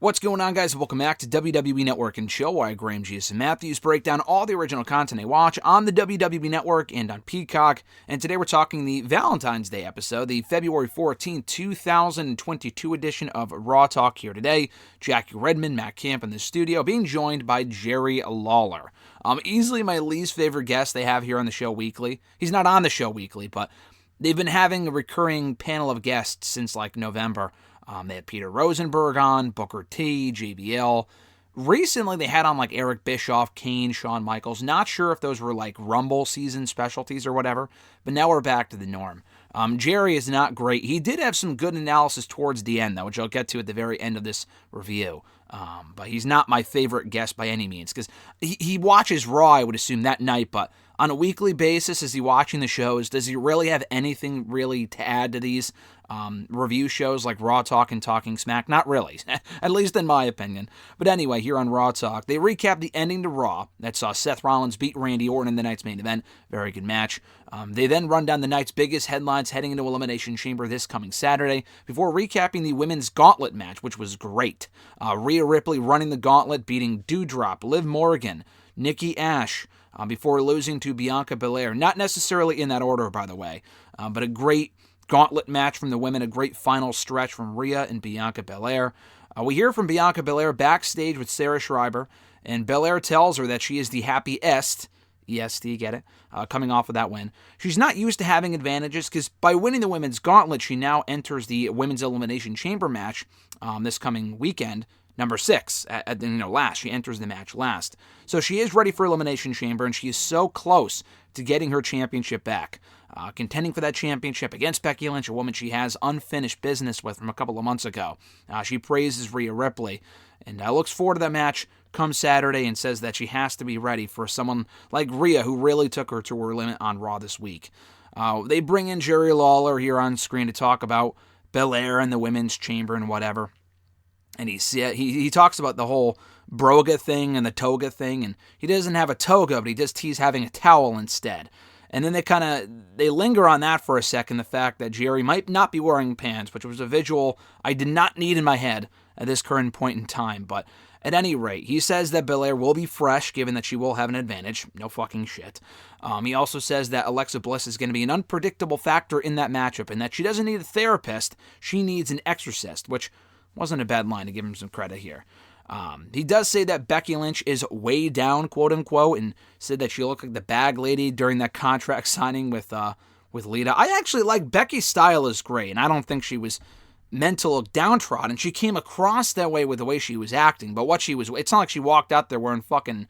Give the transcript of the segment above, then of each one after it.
What's going on, guys? Welcome back to WWE Network and Show, where I, Graham G.S. and Matthews, break down all the original content I watch on the WWE Network and on Peacock. And today we're talking the Valentine's Day episode, the February 14th, 2022 edition of Raw Talk here today. Jackie Redmond, Matt Camp in the studio, being joined by Jerry Lawler. Easily my least favorite guest they have here on the show weekly. He's not on the show weekly, but they've been having a recurring panel of guests since like November. They had Peter Rosenberg on, Booker T, JBL. Recently, they had on like Eric Bischoff, Kane, Shawn Michaels. Not sure if those were like Rumble season specialties or whatever, but now we're back to the norm. Jerry is not great. He did have some good analysis towards the end, though, which I'll get to at the very end of this review. But he's not my favorite guest by any means, because he watches Raw, I would assume, that night, but on a weekly basis, is he watching the shows? Does he really have anything really to add to these review shows like Raw Talk and Talking Smack? Not really, at least in my opinion. But anyway, here on Raw Talk, they recap the ending to Raw that saw Seth Rollins beat Randy Orton in the night's main event. Very good match. They then run down the night's biggest headlines heading into Elimination Chamber this coming Saturday before recapping the women's Gauntlet match, which was great. Rhea Ripley running the Gauntlet, beating Doudrop, Liv Morgan, Nikki Ash, before losing to Bianca Belair. Not necessarily in that order, by the way, but a great Gauntlet match from the women, a great final stretch from Rhea and Bianca Belair. We hear from Bianca Belair backstage with Sarah Schreiber, and Belair tells her that she is the happiest, EST, get it? Coming off of that win. She's not used to having advantages, because by winning the women's Gauntlet, she now enters the Women's Elimination Chamber match this coming weekend, number 6, last. She enters the match last. So she is ready for Elimination Chamber, and she is so close to getting her championship back. Contending for that championship against Becky Lynch, a woman she has unfinished business with from a couple of months ago. She praises Rhea Ripley, and looks forward to that match come Saturday, and says that she has to be ready for someone like Rhea, who really took her to her limit on Raw this week. They bring in Jerry Lawler here on screen to talk about Belair and the Women's Chamber and whatever. And he talks about the whole broga thing and the toga thing, and he doesn't have a toga, but he's having a towel instead. And then they linger on that for a second, the fact that Jerry might not be wearing pants, which was a visual I did not need in my head at this current point in time. But at any rate, he says that Belair will be fresh, given that she will have an advantage. No fucking shit. He also says that Alexa Bliss is going to be an unpredictable factor in that matchup, and that she doesn't need a therapist, she needs an exorcist, which wasn't a bad line, to give him some credit here. He does say that Becky Lynch is way down, quote unquote, and said that she looked like the bag lady during that contract signing with Lita. I actually like Becky's style is great, and I don't think she was meant to look downtrodden. She came across that way with the way she was acting, but it's not like she walked out there wearing fucking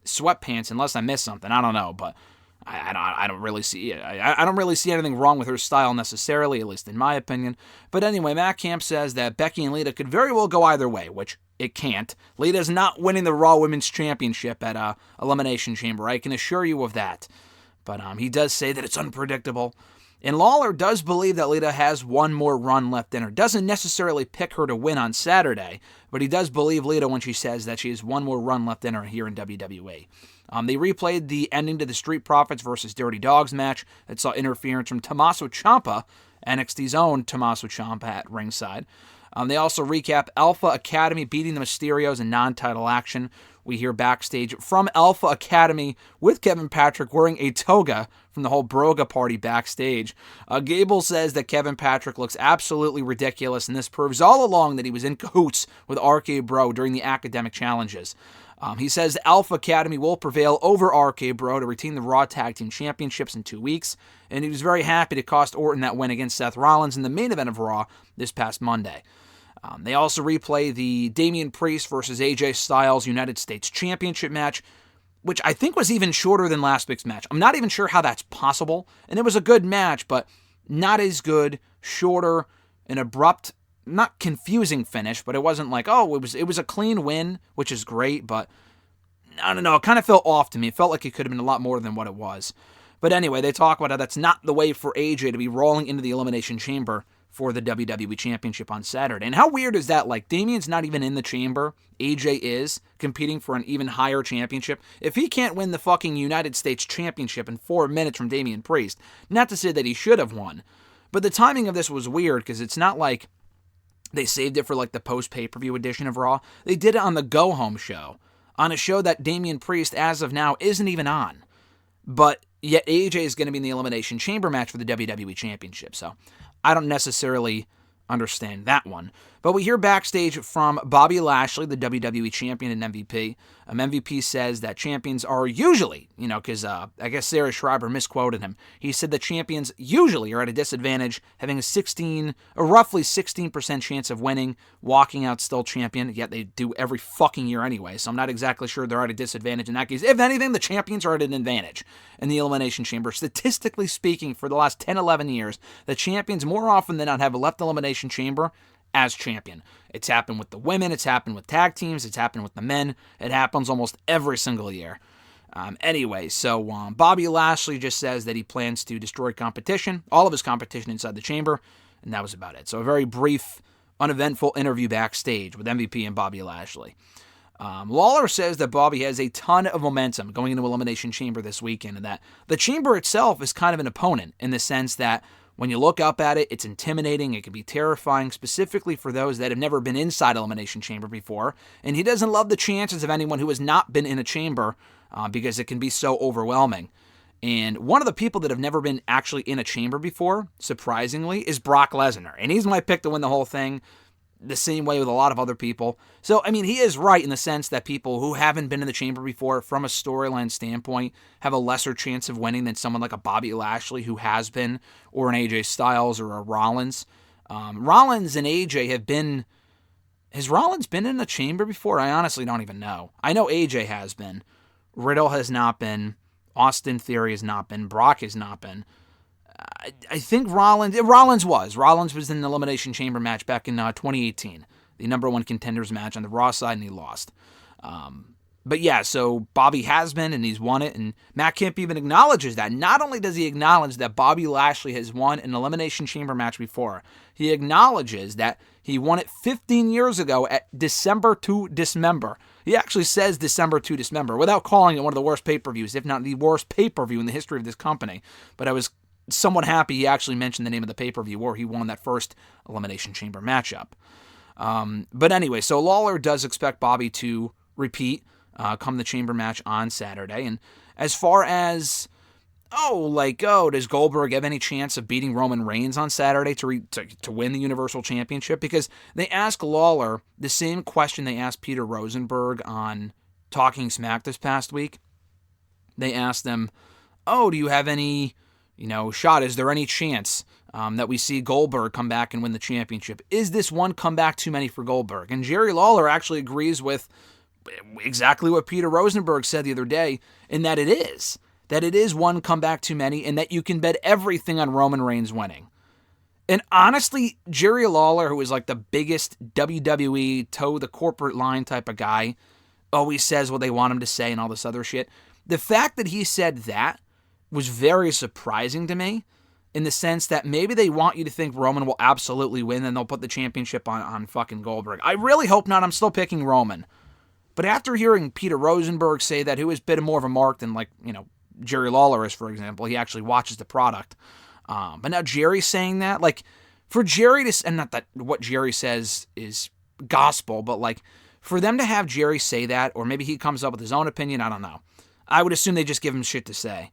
sweatpants, unless I missed something. I don't know, but I don't really see it. I don't really see anything wrong with her style necessarily, at least in my opinion. But anyway, Matt Camp says that Becky and Lita could very well go either way, which it can't. Lita's not winning the Raw Women's Championship at Elimination Chamber. I can assure you of that. But he does say that it's unpredictable. And Lawler does believe that Lita has one more run left in her. Doesn't necessarily pick her to win on Saturday, but he does believe Lita when she says that she has one more run left in her here in WWE. They replayed the ending to the Street Profits versus Dirty Dogs match that saw interference from Tommaso Ciampa, NXT's own Tommaso Ciampa, at ringside. They also recap Alpha Academy beating the Mysterios in non-title action. We hear backstage from Alpha Academy with Kevin Patrick wearing a toga from the whole Broga party backstage. Gable says that Kevin Patrick looks absolutely ridiculous, and this proves all along that he was in cahoots with RK Bro during the academic challenges. He says Alpha Academy will prevail over RK Bro to retain the Raw Tag Team Championships in 2 weeks, and he was very happy to cost Orton that win against Seth Rollins in the main event of Raw this past Monday. They also replay the Damian Priest versus AJ Styles United States Championship match, which I think was even shorter than last week's match. I'm not even sure how that's possible, and it was a good match, but not as good, shorter, an abrupt, not confusing finish, but it wasn't like, it was a clean win, which is great, but I don't know, it kind of felt off to me. It felt like it could have been a lot more than what it was. But anyway, they talk about how that's not the way for AJ to be rolling into the Elimination Chamber for the WWE Championship on Saturday. And how weird is that? Like, Damian's not even in the chamber. AJ is competing for an even higher championship. If he can't win the fucking United States Championship in 4 minutes from Damian Priest, not to say that he should have won, but the timing of this was weird, because it's not like They saved it for like the post-pay-per-view edition of Raw. They did it on the Go Home show, on a show that Damian Priest, as of now, isn't even on. But yet AJ is going to be in the Elimination Chamber match for the WWE Championship. So I don't necessarily understand that one. But we hear backstage from Bobby Lashley, the WWE Champion and MVP. MVP says that champions are usually, because I guess Sarah Schreiber misquoted him. He said that champions usually are at a disadvantage, having a roughly 16% chance of winning, walking out still champion, yet they do every fucking year anyway, so I'm not exactly sure they're at a disadvantage in that case. If anything, the champions are at an advantage in the Elimination Chamber. Statistically speaking, for the last 10, 11 years, the champions more often than not have left the Elimination Chamber as champion. It's happened with the women, it's happened with tag teams, it's happened with the men. It happens almost every single year. Anyway, so Bobby Lashley just says that he plans to destroy competition, all of his competition inside the chamber, and that was about it. So a very brief, uneventful interview backstage with MVP and Bobby Lashley. Lawler says that Bobby has a ton of momentum going into Elimination Chamber this weekend, and that the chamber itself is kind of an opponent in the sense that when you look up at it, it's intimidating, it can be terrifying, specifically for those that have never been inside Elimination Chamber before, and he doesn't love the chances of anyone who has not been in a chamber because it can be so overwhelming. And one of the people that have never been actually in a chamber before, surprisingly, is Brock Lesnar, and he's my pick to win the whole thing, the same way with a lot of other people. So, he is right in the sense that people who haven't been in the chamber before, from a storyline standpoint, have a lesser chance of winning than someone like a Bobby Lashley who has been, or an AJ Styles or a Rollins. Rollins and AJ have been... Has Rollins been in the chamber before? I honestly don't even know. I know AJ has been. Riddle has not been. Austin Theory has not been. Brock has not been. I think Rollins was in the Elimination Chamber match back in 2018, the number one contenders match on the Raw side, and he lost. But yeah, so Bobby has been, and he's won it, and Matt Kemp even acknowledges that. Not only does he acknowledge that Bobby Lashley has won an Elimination Chamber match before, he acknowledges that he won it 15 years ago at December to Dismember. He actually says December to Dismember, without calling it one of the worst pay-per-views, if not the worst pay-per-view in the history of this company. But I was somewhat happy he actually mentioned the name of the pay-per-view where he won that first Elimination Chamber matchup. But anyway, so Lawler does expect Bobby to repeat come the chamber match on Saturday. And as far as, does Goldberg have any chance of beating Roman Reigns on Saturday to win the Universal Championship? Because they ask Lawler the same question they asked Peter Rosenberg on Talking Smack this past week. They asked them, do you have any shot? Is there any chance that we see Goldberg come back and win the championship? Is this one comeback too many for Goldberg? And Jerry Lawler actually agrees with exactly what Peter Rosenberg said the other day, in that it is one comeback too many, and that you can bet everything on Roman Reigns winning. And honestly, Jerry Lawler, who is like the biggest WWE toe the corporate line type of guy, always says what they want him to say and all this other shit. The fact that he said that was very surprising to me, in the sense that maybe they want you to think Roman will absolutely win and they'll put the championship on fucking Goldberg. I really hope not. I'm still picking Roman. But after hearing Peter Rosenberg say that, who is a bit more of a mark than, Jerry Lawler is, for example, he actually watches the product. But now Jerry's saying that, for Jerry to, and not that what Jerry says is gospel, but for them to have Jerry say that, or maybe he comes up with his own opinion, I don't know. I would assume they just give him shit to say.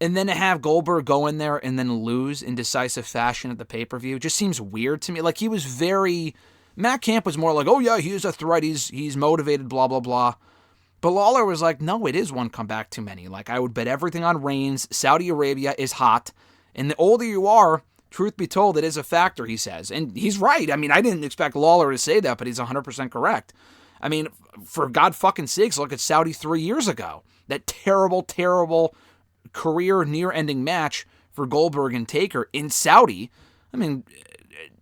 And then to have Goldberg go in there and then lose in decisive fashion at the pay-per-view just seems weird to me. He was very... Matt Camp was more like, oh yeah, he's a threat, he's motivated, blah, blah, blah. But Lawler was like, no, it is one comeback too many. I would bet everything on Reigns. Saudi Arabia is hot. And the older you are, truth be told, it is a factor, he says. And he's right. I didn't expect Lawler to say that, but he's 100% correct. For God fucking sakes, look at Saudi 3 years ago. That terrible, terrible career near-ending match for Goldberg and Taker in Saudi.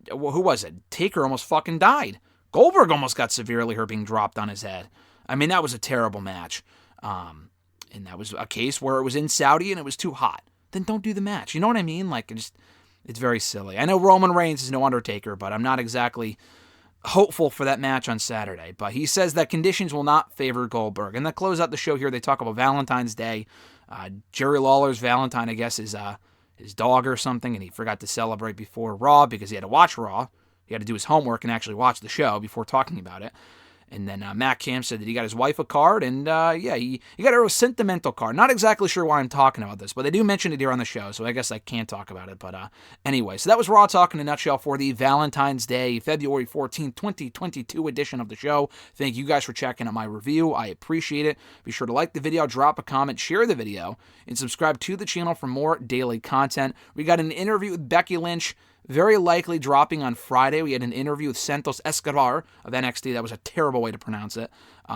Who was it? Taker almost fucking died. Goldberg almost got severely hurt being dropped on his head. That was a terrible match. And that was a case where it was in Saudi and it was too hot. Then don't do the match. You know what I mean? It's very silly. I know Roman Reigns is no Undertaker, but I'm not exactly hopeful for that match on Saturday. But he says that conditions will not favor Goldberg. And to close out the show here, they talk about Valentine's Day. Jerry Lawler's Valentine, I guess, is his dog or something, and he forgot to celebrate before Raw because he had to watch Raw He had to do his homework and actually watch the show before talking about it. And then Matt Cam said that he got his wife a card, and he got a sentimental card. Not exactly sure why I'm talking about this, but they do mention it here on the show, so I guess I can't talk about it. But anyway, so that was Raw Talk in a nutshell for the Valentine's Day, February 14th, 2022 edition of the show. Thank you guys for checking out my review. I appreciate it. Be sure to like the video, drop a comment, share the video, and subscribe to the channel for more daily content. We got an interview with Becky Lynch, very likely dropping on Friday. We had an interview with Santos Escobar of NXT. That was a terrible way to pronounce it.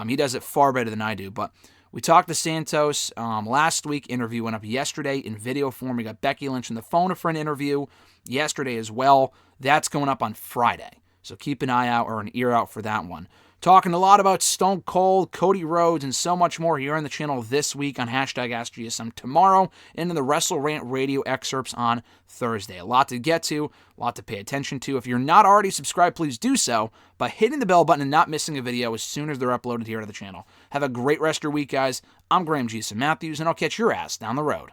He does it far better than I do. But we talked to Santos last week. Interview went up yesterday in video form. We got Becky Lynch on the phone for an interview yesterday as well. That's going up on Friday. So keep an eye out or an ear out for that one. Talking a lot about Stone Cold, Cody Rhodes, and so much more here on the channel this week on #AskGSM tomorrow, and in the WrestleRant radio excerpts on Thursday. A lot to get to, a lot to pay attention to. If you're not already subscribed, please do so by hitting the bell button and not missing a video as soon as they're uploaded here to the channel. Have a great rest of your week, guys. I'm Graham G. Matthews, and I'll catch your ass down the road.